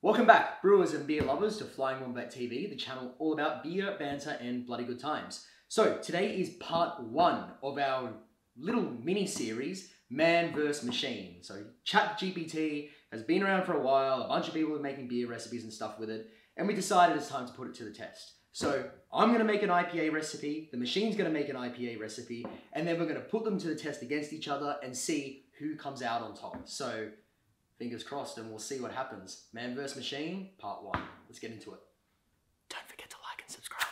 Welcome back, brewers and beer lovers, to Flying Wombat TV, the channel all about beer, banter, and bloody good times. So today is part 1 of our little mini-series, Man vs. Machine. So ChatGPT has been around for a while, a bunch of people are making beer recipes and stuff with it, and we decided it's time to put it to the test. So I'm going to make an IPA recipe, the machine's going to make an IPA recipe, and then we're going to put them to the test against each other and see who comes out on top. So fingers crossed, and we'll see what happens. Man vs. Machine, part 1. Let's get into it. Don't forget to like and subscribe.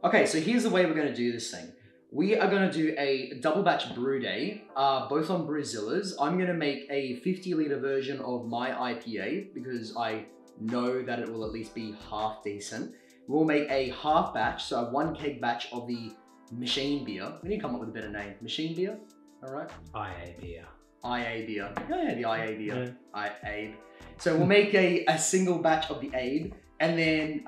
Okay, so here's the way we're going to do this thing. We are going to do a double batch brew day, both on Brewzilla's. I'm going to make a 50-litre version of my IPA because I know that it will at least be half decent. We'll make a half batch, so a 1 keg batch of the machine beer. We need to come up with a better name. Machine beer? All right. IA beer. IA beer. Yeah, the IA beer. IA. So we'll make a single batch of the Abe, and then,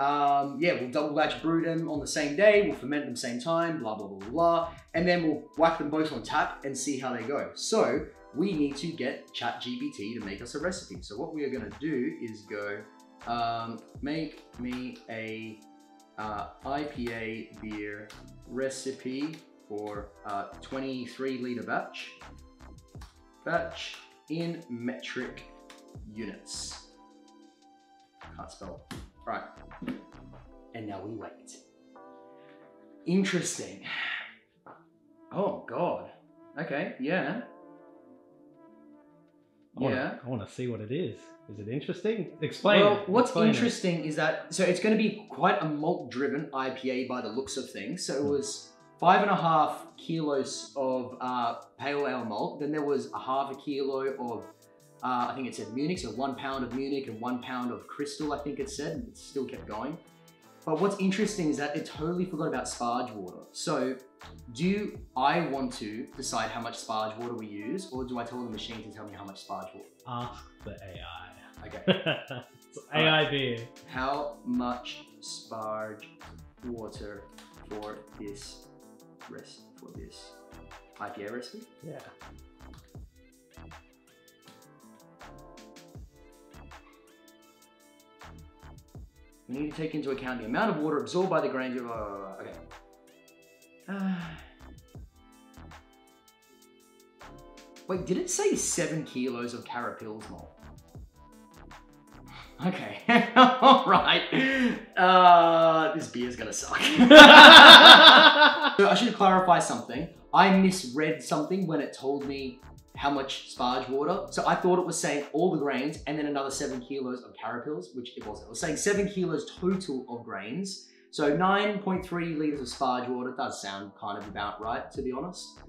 yeah, we'll double batch brew them on the same day. We'll ferment them same time, blah, blah, blah, blah, blah. And then we'll whack them both on tap and see how they go. So we need to get ChatGPT to make us a recipe. So what we are going to do is go, make me a IPA beer recipe for a 23-litre batch in metric units. Can't spell. Right. And now we wait. Interesting. Oh God. Okay, yeah. I want to see what it is. Is it interesting? Explain. Well, what's interesting is that, so it's going to be quite a malt-driven IPA by the looks of things. So it was 5.5 kilos of pale ale malt. Then there was a half a kilo of, I think it said Munich, so 1 pound of Munich and 1 pound of Crystal, I think it said, and it still kept going. But what's interesting is that it totally forgot about sparge water. So do I want to decide how much sparge water we use, or do I tell the machine to tell me how much sparge water? Ask the AI. Okay. It's AI beer. How much sparge water for this IPA recipe? Yeah. We need to take into account the amount of water absorbed by the grains of... okay. Wait, did it say 7 kilos of Carapils malt? Okay, all right. This beer's gonna suck. So I should clarify something. I misread something when it told me how much sparge water. So I thought it was saying all the grains and then another 7 kilos of Carapils, which it wasn't. It was saying 7 kilos total of grains. So 9.3 litres of sparge water does sound kind of about right, to be honest.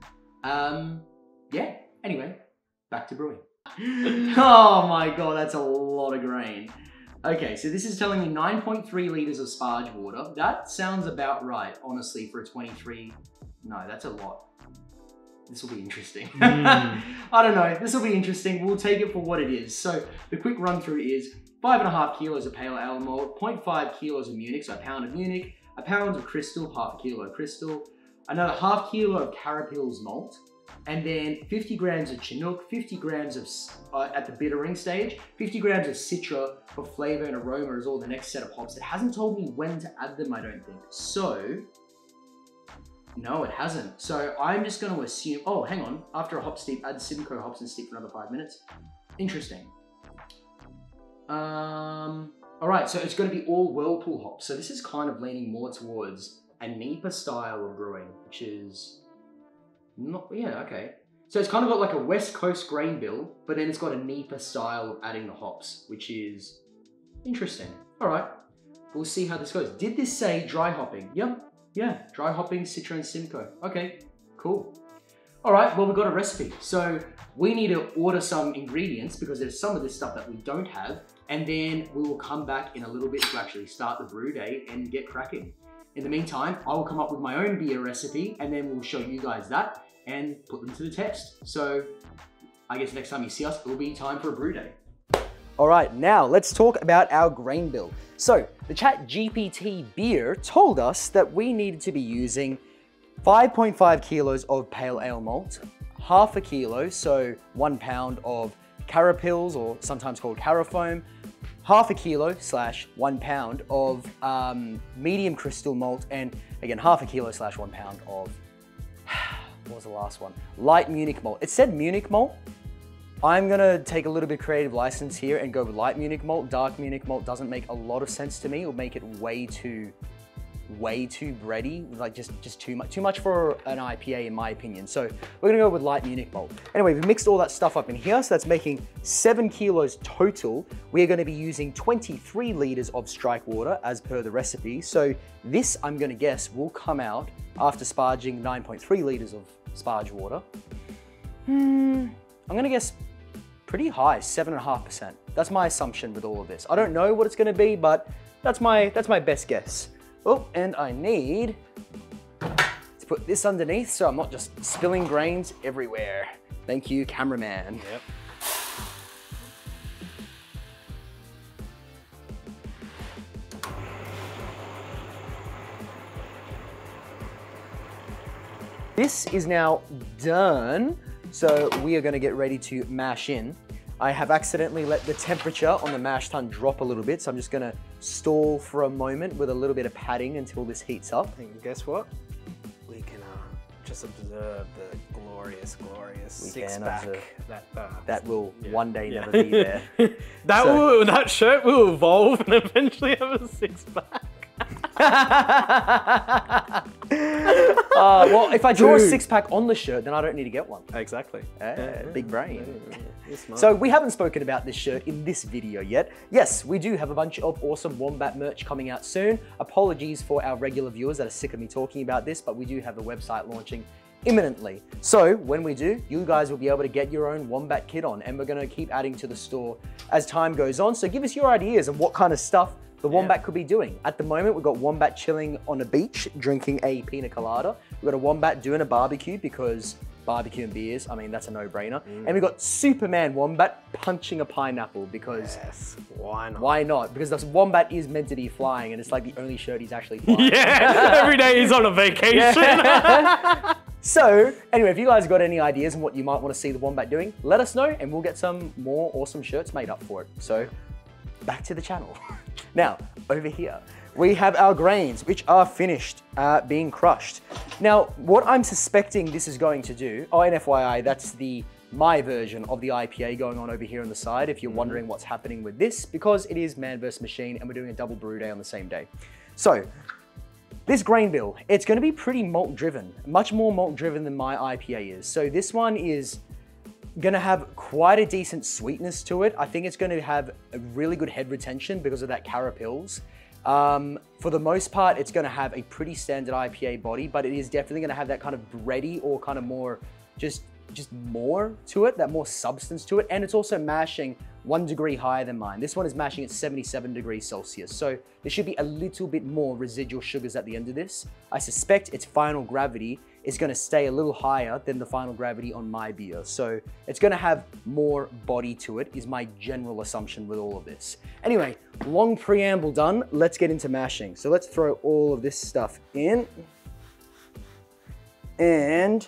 Yeah, anyway, back to brewing. Oh my God, that's a lot of grain. Okay, so this is telling me 9.3 litres of sparge water. That sounds about right, honestly, for a 23. No, that's a lot. This will be interesting. I don't know, this will be interesting. We'll take it for what it is. So the quick run through is 5.5 kilos of pale ale malt, 0.5 kilos of Munich, so a pound of Munich, a pound of Crystal, half a kilo of Crystal, another half kilo of Carapils malt, and then 50 grams of Chinook, 50 grams of, at the bittering stage, 50 grams of Citra for flavor and aroma is all the next set of hops. It hasn't told me when to add them, I don't think. So, no, it hasn't. So I'm just going to assume, oh, hang on. After a hop steep, add Simcoe hops and steep for another 5 minutes. Interesting. All right, so it's going to be all Whirlpool hops. So this is kind of leaning more towards a NEPA style of brewing, which is not, yeah, okay. So it's kind of got like a West Coast grain bill, but then it's got a NEPA style of adding the hops, which is interesting. All right, we'll see how this goes. Did this say dry hopping? Yep. Yeah, dry hopping, Citra and Simcoe. Okay, cool. All right, well, we've got a recipe. So we need to order some ingredients because there's some of this stuff that we don't have. And then we will come back in a little bit to actually start the brew day and get cracking. In the meantime, I will come up with my own beer recipe and then we'll show you guys that and put them to the test. So I guess next time you see us, it will be time for a brew day. All right, now let's talk about our grain bill. So the ChatGPT beer told us that we needed to be using 5.5 kilos of pale ale malt, half a kilo, so 1 pound of carapils, or sometimes called carafoam, half a kilo / 1 pound of medium crystal malt, and again, half a kilo / 1 pound of, what was the last one? Light Munich malt. It said Munich malt. I'm gonna take a little bit creative license here and go with light Munich malt. Dark Munich malt doesn't make a lot of sense to me. It'll make it way too bready, like just too much for an IPA in my opinion. So we're gonna go with light Munich malt. Anyway, we've mixed all that stuff up in here, so that's making 7 kilos total. We're gonna be using 23 liters of strike water as per the recipe. So this, I'm gonna guess, will come out after sparging 9.3 liters of sparge water. I'm gonna guess pretty high, 7.5%. That's my assumption with all of this. I don't know what it's gonna be, but that's my best guess. Oh, and I need to put this underneath so I'm not just spilling grains everywhere. Thank you, cameraman. Yep. This is now done, so we are gonna get ready to mash in. I have accidentally let the temperature on the mash tun drop a little bit, so I'm just gonna stall for a moment with a little bit of padding until this heats up. And guess what? We can just observe the glorious six-pack that will one day never be there. That shirt will evolve and eventually have a six-pack. Well, if I draw a six-pack on the shirt, then I don't need to get one. Exactly. Big brain. So we haven't spoken about this shirt in this video yet. Yes, we do have a bunch of awesome Wombat merch coming out soon. Apologies for our regular viewers that are sick of me talking about this, but we do have a website launching imminently. So when we do, you guys will be able to get your own Wombat kit on, and we're gonna keep adding to the store as time goes on. So give us your ideas of what kind of stuff the Wombat could be doing. At the moment, we've got Wombat chilling on a beach, drinking a pina colada. We've got a Wombat doing a barbecue, because barbecue and beers, I mean, that's a no-brainer. And we've got Superman Wombat punching a pineapple, because why not? Why not? Because the Wombat is meant to be flying, and it's like the only shirt he's actually flying. Yeah, every day he's on a vacation. So, anyway, if you guys got any ideas on what you might want to see the Wombat doing, let us know, and we'll get some more awesome shirts made up for it. So, back to the channel. Now, over here, we have our grains, which are finished being crushed. Now, what I'm suspecting this is going to do, oh, and FYI, that's my version of the IPA going on over here on the side, if you're wondering what's happening with this, because it is man vs. machine, and we're doing a double brew day on the same day. So, this grain bill, it's going to be pretty malt driven, much more malt driven than my IPA is. So this one is going to have quite a decent sweetness to it. I think it's going to have a really good head retention because of that carapils. For the most part, it's going to have a pretty standard IPA body, but it is definitely going to have that kind of bready or kind of more, just more to it, that more substance to it. And it's also mashing 1 degree higher than mine. This one is mashing at 77 degrees Celsius. So there should be a little bit more residual sugars at the end of this. I suspect its final gravity is going to stay a little higher than the final gravity on my beer. So it's going to have more body to it, is my general assumption with all of this. Anyway, long preamble done. Let's get into mashing. So let's throw all of this stuff in. And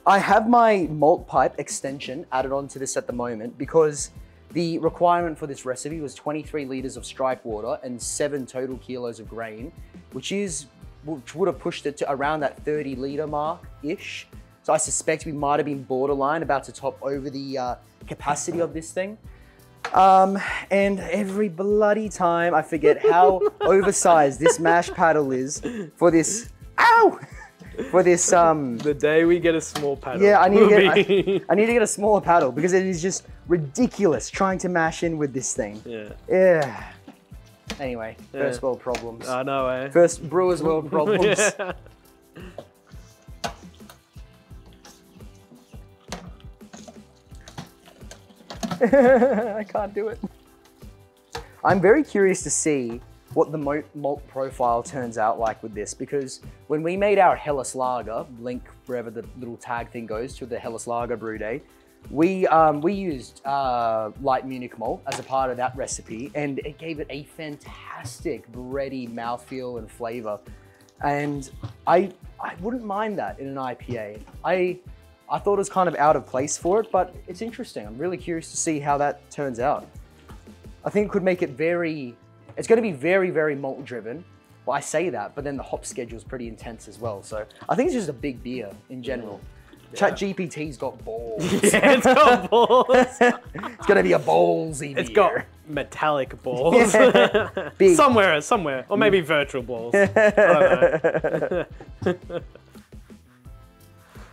I have my malt pipe extension added onto this at the moment, because the requirement for this recipe was 23 liters of strike water and 7 total kilos of grain, which would have pushed it to around that 30 liter mark-ish. So I suspect we might have been borderline about to top over the capacity of this thing. And every bloody time I forget how oversized this mash paddle is for this, ow! For this, the day we get a small paddle. Yeah, I need to get a smaller paddle, because it is just ridiculous trying to mash in with this thing. Yeah. Anyway, first world problems. I know, eh? First brewers world problems. Yeah. I can't do it. I'm very curious to see what the malt profile turns out like with this, because when we made our Helles Lager, link wherever the little tag thing goes to the Helles Lager brew day, we used light Munich malt as a part of that recipe, and it gave it a fantastic bready mouthfeel and flavor. And I wouldn't mind that in an IPA. I thought it was kind of out of place for it, but it's interesting. I'm really curious to see how that turns out. I think it could make it it's going to be very, very malt driven. Well, I say that, but then the hop schedule is pretty intense as well. So I think it's just a big beer in general. Yeah. ChatGPT's got balls. Yeah, it's got balls. It's going to be a ballsy beer. It's got metallic balls. Big. Somewhere. Or maybe virtual balls. I don't know.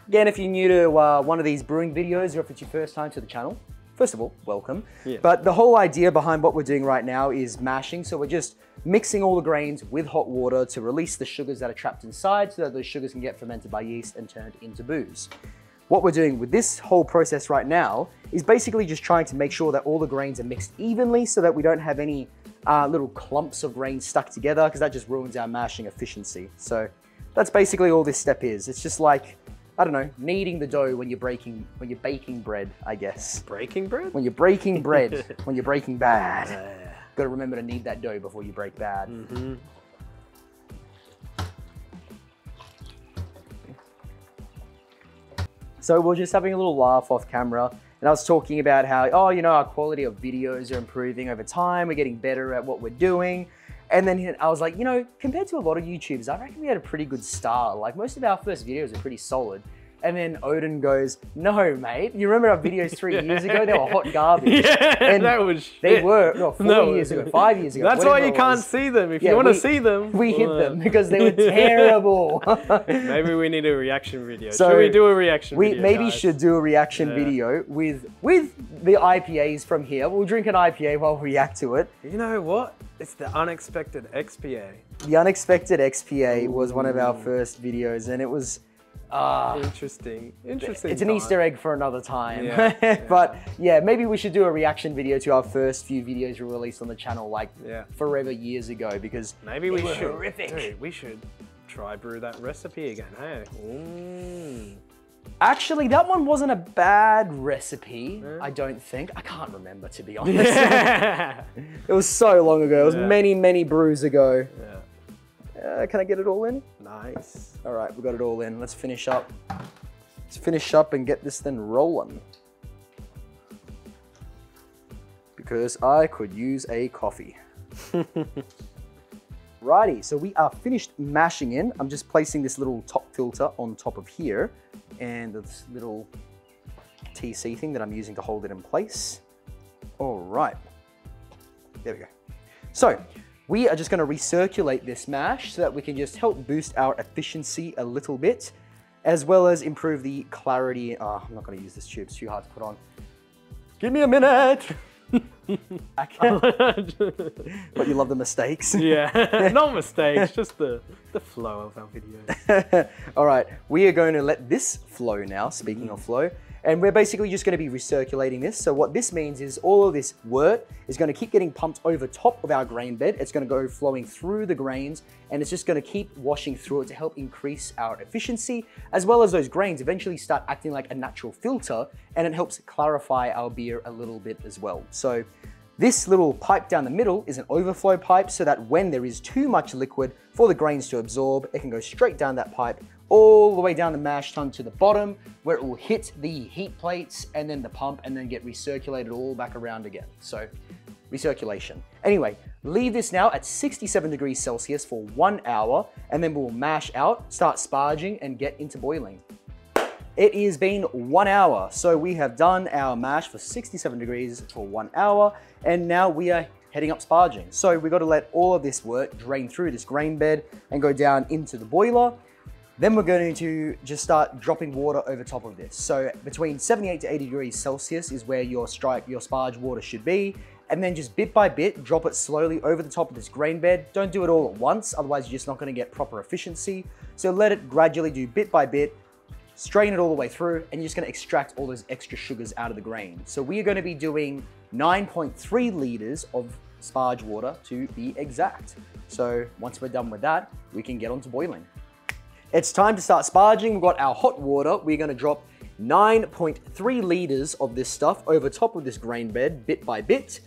Again, if you're new to one of these brewing videos or if it's your first time to the channel, first of all, welcome. Yeah. But the whole idea behind what we're doing right now is mashing. So we're just mixing all the grains with hot water to release the sugars that are trapped inside so that those sugars can get fermented by yeast and turned into booze. What we're doing with this whole process right now is basically just trying to make sure that all the grains are mixed evenly so that we don't have any little clumps of grains stuck together, because that just ruins our mashing efficiency. So that's basically all this step is. It's just like, I don't know, kneading the dough when you're baking bread, I guess. Breaking bread? When you're breaking bread, when you're breaking bad. Got to remember to knead that dough before you break bad. Mm-hmm. So we're just having a little laugh off camera, and I was talking about how, oh, you know, our quality of videos are improving over time. We're getting better at what we're doing. And then I was like, you know, compared to a lot of YouTubers, I reckon we had a pretty good start. Like most of our first videos are pretty solid. And then Odin goes, no, mate. You remember our videos 3 years ago? They were hot garbage. Yeah, and that was shit. They were, no, 4 years ago, 5 years ago. That's why you can't see them. If you want to see them. We hid them because they were terrible. Maybe we need a reaction video. So should we do a reaction video, maybe guys? Should do a reaction video with the IPAs from here. We'll drink an IPA while we react to it. You know what? It's the unexpected XPA. The unexpected XPA was one of our first videos, and it was... interesting. It's an Easter egg for another time. Yeah, but yeah, maybe we should do a reaction video to our first few videos we released on the channel like forever years ago, because maybe we should. Horrific. Dude, we should try brew that recipe again, hey? Actually, that one wasn't a bad recipe, I don't think. I can't remember, to be honest. It was so long ago. It was many, many brews ago. Can I get it all in? Nice. All right, we got it all in. Let's finish up. Let's finish up and get this thing rolling. Because I could use a coffee. Righty, so we are finished mashing in. I'm just placing this little top filter on top of here and this little TC thing that I'm using to hold it in place. All right, there we go. So we are just going to recirculate this mash so that we can just help boost our efficiency a little bit, as well as improve the clarity. Oh, I'm not going to use this tube, it's too hard to put on. Give me a minute. But you love the mistakes. Yeah, not mistakes, just the flow of our videos. All right, we are going to let this flow now, speaking of flow, and we're basically just going to be recirculating this. So what this means is all of this wort is going to keep getting pumped over top of our grain bed. It's going to go flowing through the grains, and it's just going to keep washing through it to help increase our efficiency, as well as those grains eventually start acting like a natural filter, and it helps clarify our beer a little bit as well. So this little pipe down the middle is an overflow pipe, so that when there is too much liquid for the grains to absorb, it can go straight down that pipe, all the way down the mash tun to the bottom, where it will hit the heat plates and then the pump and then get recirculated all back around again. So recirculation. Anyway, leave this now at 67 degrees Celsius for 1 hour, and then we'll mash out, start sparging, and get into boiling. It has been 1 hour, so we have done our mash for 67 degrees for 1 hour, and now we are heading up sparging. So we've got to let all of this wort drain through this grain bed and go down into the boiler. Then we're going to just start dropping water over top of this. So between 78 to 80 degrees Celsius is where your sparge water should be. And then just bit by bit, drop it slowly over the top of this grain bed. Don't do it all at once, otherwise you're just not going to get proper efficiency. So let it gradually do bit by bit, strain it all the way through, and you're just going to extract all those extra sugars out of the grain. So we are going to be doing 9.3 liters of sparge water to be exact. So once we're done with that, we can get on to boiling. It's time to start sparging. We've got our hot water. We're going to drop 9.3 liters of this stuff over top of this grain bed, bit by bit,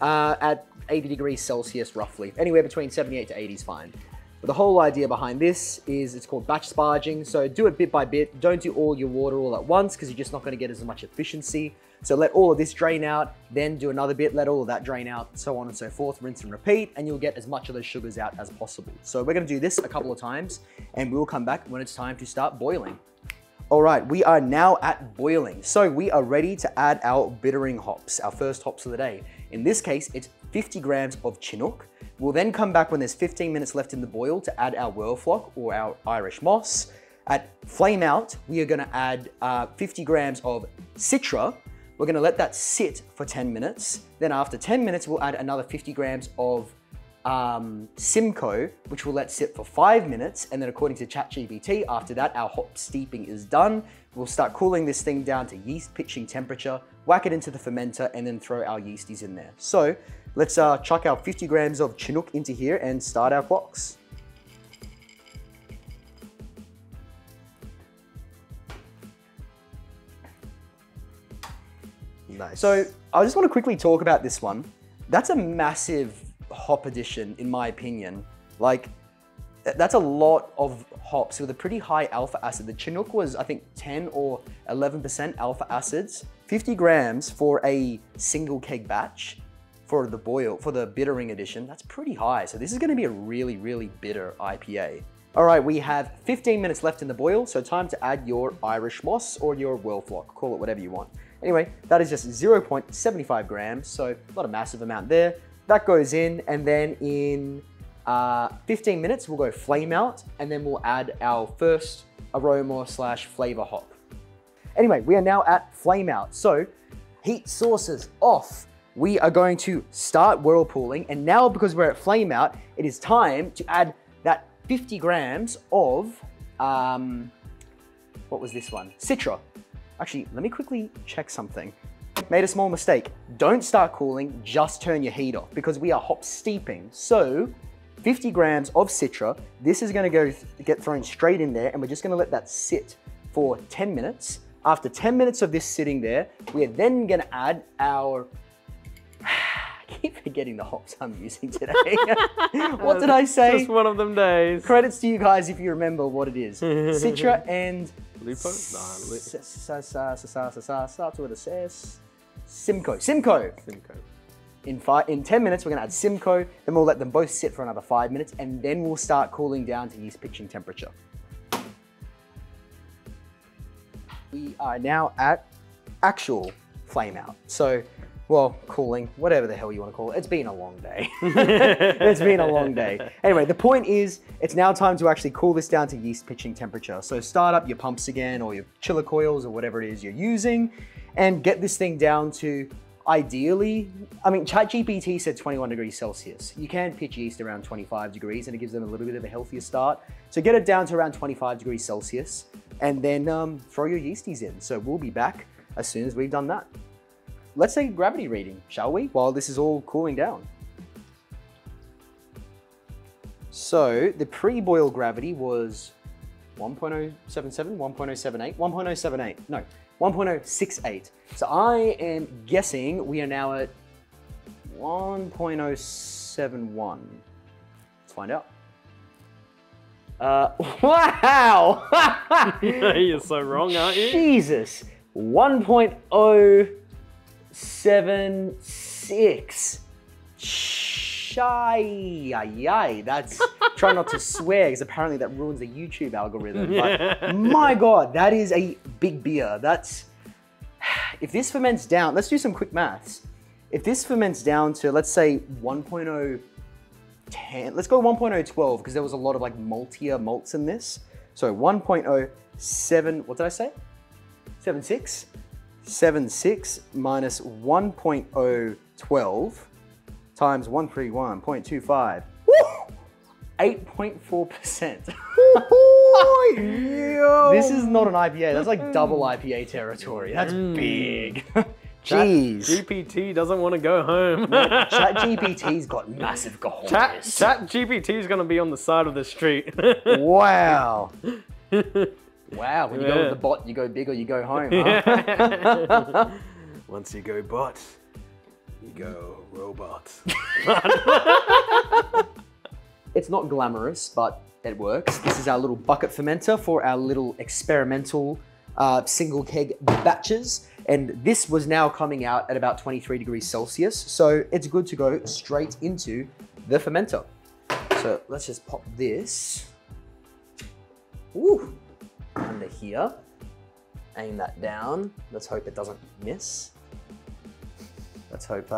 at 80 degrees Celsius roughly. Anywhere between 78 to 80 is fine. But the whole idea behind this is it's called batch sparging. So do it bit by bit. Don't do all your water all at once because you're just not going to get as much efficiency. So let all of this drain out, then do another bit, let all of that drain out, so on and so forth, rinse and repeat, and you'll get as much of those sugars out as possible. So we're going to do this a couple of times and we'll come back when it's time to start boiling. All right, we are now at boiling. So we are ready to add our bittering hops, our first hops of the day. In this case, it's 50 grams of Chinook. We'll then come back when there's 15 minutes left in the boil to add our Whirlfloc or our Irish moss. At flame out, we are gonna add 50 grams of Citra. We're gonna let that sit for 10 minutes. Then after 10 minutes, we'll add another 50 grams of Simcoe, which we'll let sit for 5 minutes. And then according to ChatGPT, after that, our hop steeping is done. We'll start cooling this thing down to yeast pitching temperature, whack it into the fermenter, and then throw our yeasties in there. So let's chuck our 50 grams of Chinook into here and start our clocks. Nice. So I just want to quickly talk about this one. That's a massive hop addition, in my opinion. Like, that's a lot of hops with a pretty high alpha acid. The Chinook was, I think, 10 or 11% alpha acids. 50 grams for a single keg batch for the boil, for the bittering addition, that's pretty high. So this is gonna be a really, really bitter IPA. All right, we have 15 minutes left in the boil, so time to add your Irish moss or your Whirlfloc, call it whatever you want. Anyway, that is just 0.75 grams, so not a massive amount there. That goes in, and then in 15 minutes, we'll go flame out, and then we'll add our first aroma / flavor hop. Anyway, we are now at flame out. So heat sources off. We are going to start whirlpooling, and now because we're at flame out, it is time to add that 50 grams of, what was this one? Citra. Actually, let me quickly check something. Made a small mistake. Don't start cooling, just turn your heat off because we are hop steeping. So 50 grams of Citra, this is gonna get thrown straight in there, and we're just gonna let that sit for 10 minutes. After 10 minutes of this sitting there, we are then gonna add our, I keep forgetting the hops I'm using today. What did I say? Just one of them days. Credits to you guys if you remember what it is. Citra and Lupo? starts with a S. Simcoe. In 10 minutes, we're gonna add Simcoe, then we'll let them both sit for another 5 minutes, and then we'll start cooling down to yeast pitching temperature. We are now at actual flame out. So, well, cooling, whatever the hell you want to call it. It's been a long day. It's been a long day. Anyway, the point is, it's now time to actually cool this down to yeast pitching temperature. So start up your pumps again, or your chiller coils, or whatever it is you're using, and get this thing down to, ideally, I mean, ChatGPT said 21 degrees Celsius. You can pitch yeast around 25 degrees, and it gives them a little bit of a healthier start. So get it down to around 25 degrees Celsius, and then throw your yeasties in. So we'll be back as soon as we've done that. Let's take a gravity reading, shall we, while this is all cooling down. So the pre-boil gravity was 1.077, 1.078, 1.078, no, 1.068. So I am guessing we are now at 1.071. Let's find out. Wow! You're so wrong, aren't you? Jesus, 1.076. Shy, that's, try not to swear because apparently that ruins the YouTube algorithm. But my God, that is a big beer. That's, if this ferments down, let's do some quick maths. If this ferments down to, let's say 1.010, let's go 1.012 because there was a lot of like maltier malts in this. So 1.07, what did I say? 76? 76 minus 1.012 times 131.25. 8.4%. This is not an IPA. That's like double IPA territory. That's big. Jeez. ChatGPT doesn't want to go home. ChatGPT's got massive cojones. ChatGPT's going to be on the side of the street. Wow. Wow, when you go with the bot, you go big or you go home, huh? Once you go bot, you go robot. It's not glamorous, but it works. This is our little bucket fermenter for our little experimental single keg batches. And this was now coming out at about 23 degrees Celsius. So it's good to go straight into the fermenter. So let's just pop this under here. Aim that down. Let's hope it doesn't miss. Let's hope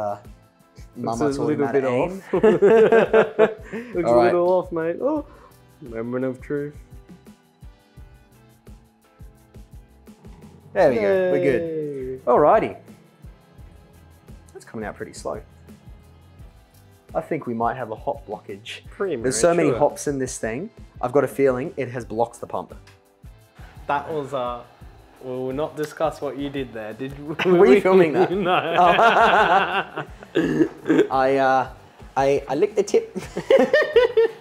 Mama looks a taught him little how bit to aim. off. Looks All a right. little off, mate. Oh, moment of truth. There we go. We're good. Alrighty. That's coming out pretty slow. I think we might have a hop blockage. There's so many hops in this thing. I've got a feeling it has blocked the pump. That was we will not discuss what you did there, did we? Were you filming that? No. I licked the tip.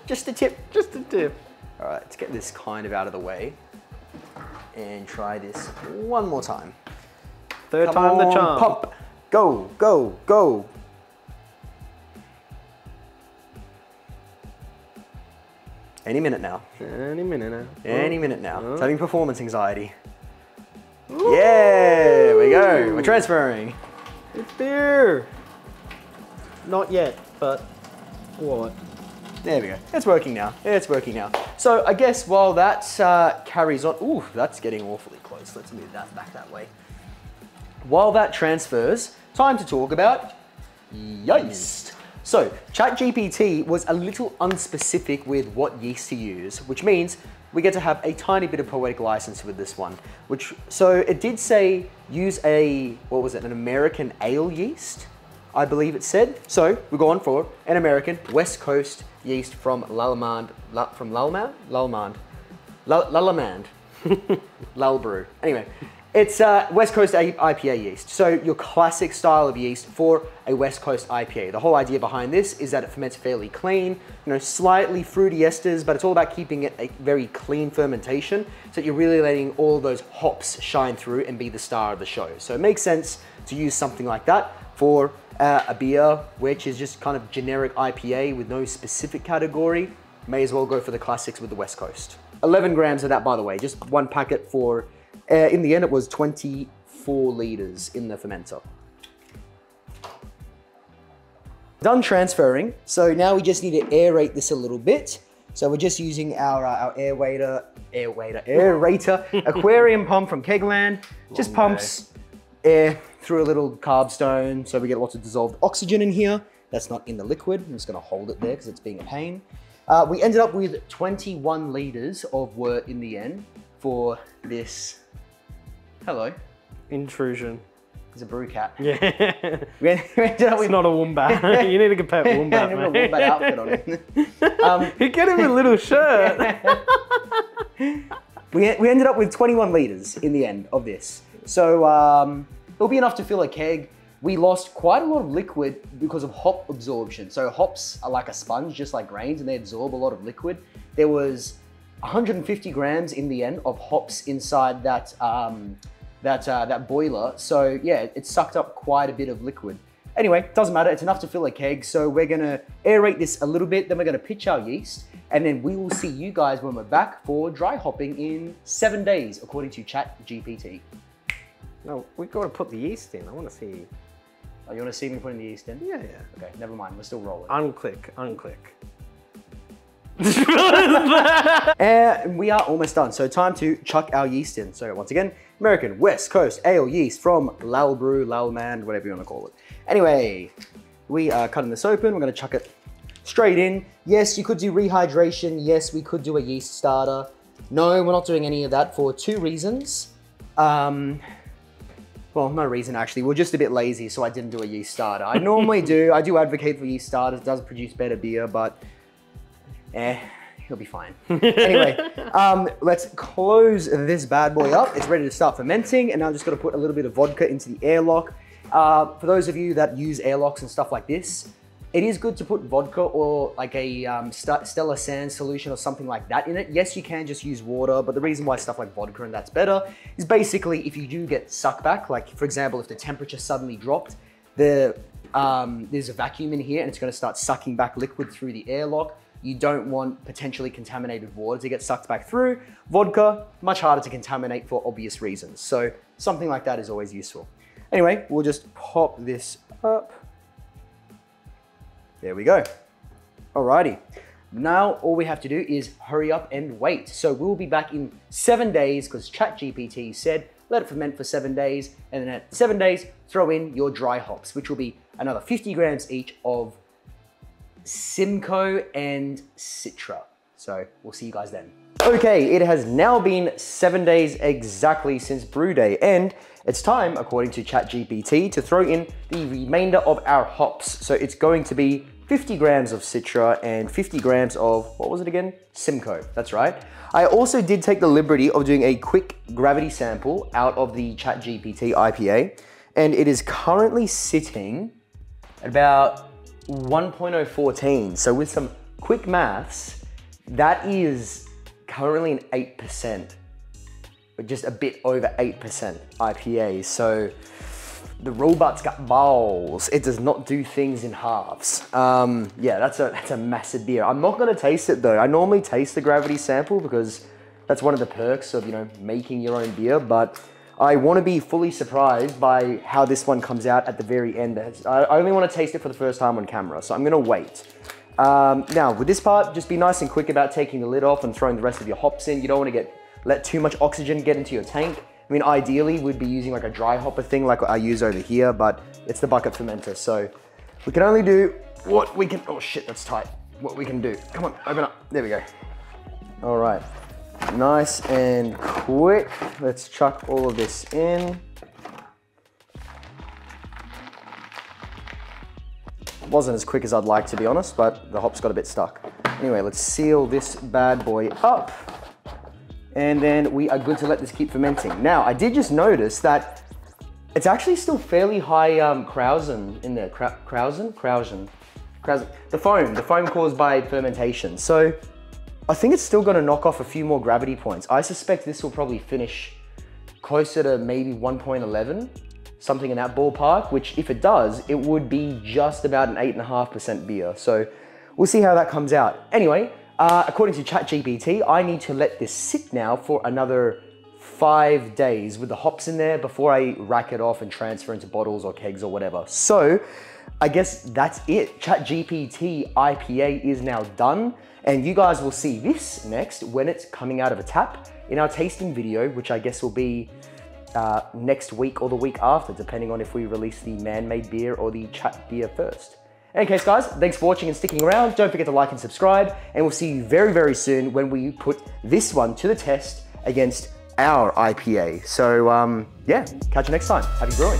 Just the tip. Just a tip. All right, let's get this kind of out of the way and try this one more time. Third Come time the on, charm. Pump. Go, go, go. Any minute now. Any minute now. Any minute now. It's having performance anxiety. Yeah, there we go. We're transferring. It's beer. Not yet, but what? There we go. It's working now. It's working now. So I guess while that carries on, ooh, that's getting awfully close. Let's move that back that way. While that transfers, time to talk about yeast. So ChatGPT was a little unspecific with what yeast to use, which means we get to have a tiny bit of poetic license with this one. So it did say use an American ale yeast, I believe it said. So we're going for an American West Coast yeast from Lallemand, Brew. Anyway, it's West Coast IPA yeast. So your classic style of yeast for a West Coast IPA. The whole idea behind this is that it ferments fairly clean, slightly fruity esters, but it's all about keeping it a very clean fermentation so that you're really letting all those hops shine through and be the star of the show. So it makes sense to use something like that for a beer, which is just kind of generic IPA with no specific category. May as well go for the classics with the West Coast. 11 grams of that, by the way, just one packet for, in the end, it was 24 liters in the fermenter. Done transferring, so now we just need to aerate this a little bit. So we're just using our Aerator aquarium pump from Kegland. Just pumps air through a little carb stone, so we get lots of dissolved oxygen in here. That's not in the liquid. I'm just gonna hold it there because it's being a pain. We ended up with 21 liters of wort in the end for this. Hello. Intrusion. It's a brew cat. Yeah. We ended up with It's not a wombat. You need to get pet wombat, a mate. wombat outfit on it. You get him a little shirt. We ended up with 21 liters in the end of this. So it'll be enough to fill a keg. We lost quite a lot of liquid because of hop absorption. So hops are like a sponge, just like grains, and they absorb a lot of liquid. There was 150 grams in the end of hops inside that that boiler. So yeah, it sucked up quite a bit of liquid. Anyway, doesn't matter, it's enough to fill a keg. So we're gonna aerate this a little bit, then we're gonna pitch our yeast, and then we will see you guys when we're back for dry hopping in 7 days, according to ChatGPT. No, we got to put the yeast in. I want to see. Oh, you wanna see me putting the yeast in? Yeah. Okay, never mind, we're still rolling. Unclick. And we are almost done, so time to chuck our yeast in. So once again, American West Coast Ale Yeast from Lallemand, whatever you want to call it. Anyway, we are cutting this open. We're going to chuck it straight in. Yes, you could do rehydration. Yes, we could do a yeast starter. No, we're not doing any of that for 2 reasons. Well, no reason actually. We're just a bit lazy, so I didn't do a yeast starter. I normally do. I do advocate for yeast starters. It does produce better beer, but he'll be fine. Anyway, let's close this bad boy up. It's ready to start fermenting, and now I'm just gonna put a little bit of vodka into the airlock. For those of you that use airlocks and stuff like this, it is good to put vodka or like a Stella Sands solution or something like that in it. Yes, you can just use water, but the reason why stuff like vodka and that's better is basically if you do get suck back, like for example, if the temperature suddenly dropped, there's a vacuum in here and it's gonna start sucking back liquid through the airlock. You don't want potentially contaminated water to get sucked back through. Vodka, much harder to contaminate for obvious reasons. So something like that is always useful. Anyway, we'll just pop this up. There we go. Alrighty. Now all we have to do is hurry up and wait. So we'll be back in 7 days because ChatGPT said, let it ferment for 7 days. And then at 7 days, throw in your dry hops, which will be another 50 grams each of Simcoe and Citra. So we'll see you guys then. Okay, it has now been 7 days exactly since brew day, and it's time, according to ChatGPT, to throw in the remainder of our hops. So it's going to be 50 grams of Citra and 50 grams of, what was it again? Simcoe, that's right. I also did take the liberty of doing a quick gravity sample out of the ChatGPT IPA, and it is currently sitting at about 1.014. So with some quick maths, that is currently an 8%, but just a bit over 8% IPA. So the robot's got balls. It does not do things in halves. Yeah, that's a massive beer. I'm not gonna taste it though. I normally taste the gravity sample because that's one of the perks of, you know, making your own beer, but I want to be fully surprised by how this one comes out at the very end. I only want to taste it for the first time on camera, so I'm going to wait. Now, with this part, just be nice and quick about taking the lid off and throwing the rest of your hops in. You don't want to let too much oxygen get into your tank. I mean, ideally, we'd be using like a dry hopper thing like I use over here, but it's the bucket fermenter, so we can only do what we can. Oh shit, that's tight. What we can do. Come on, open up. There we go. All right. Nice and quick. Let's chuck all of this in. Wasn't as quick as I'd like, to be honest, but the hops got a bit stuck. Anyway, let's seal this bad boy up. And then we are good to let this keep fermenting. Now, I did just notice that it's actually still fairly high Krausen in there. Krausen? The foam caused by fermentation. So I think it's still gonna knock off a few more gravity points. I suspect this will probably finish closer to maybe 1.11, something in that ballpark, which if it does, it would be just about an 8.5% beer. So we'll see how that comes out. Anyway, according to ChatGPT, I need to let this sit now for another 5 days with the hops in there before I rack it off and transfer into bottles or kegs or whatever. So I guess that's it. ChatGPT IPA is now done. And you guys will see this next when it's coming out of a tap in our tasting video, which I guess will be next week or the week after, depending on if we release the man-made beer or the chat beer first. In any case, guys, thanks for watching and sticking around. Don't forget to like and subscribe, and we'll see you very, very soon when we put this one to the test against our IPA. So yeah, catch you next time. Happy brewing.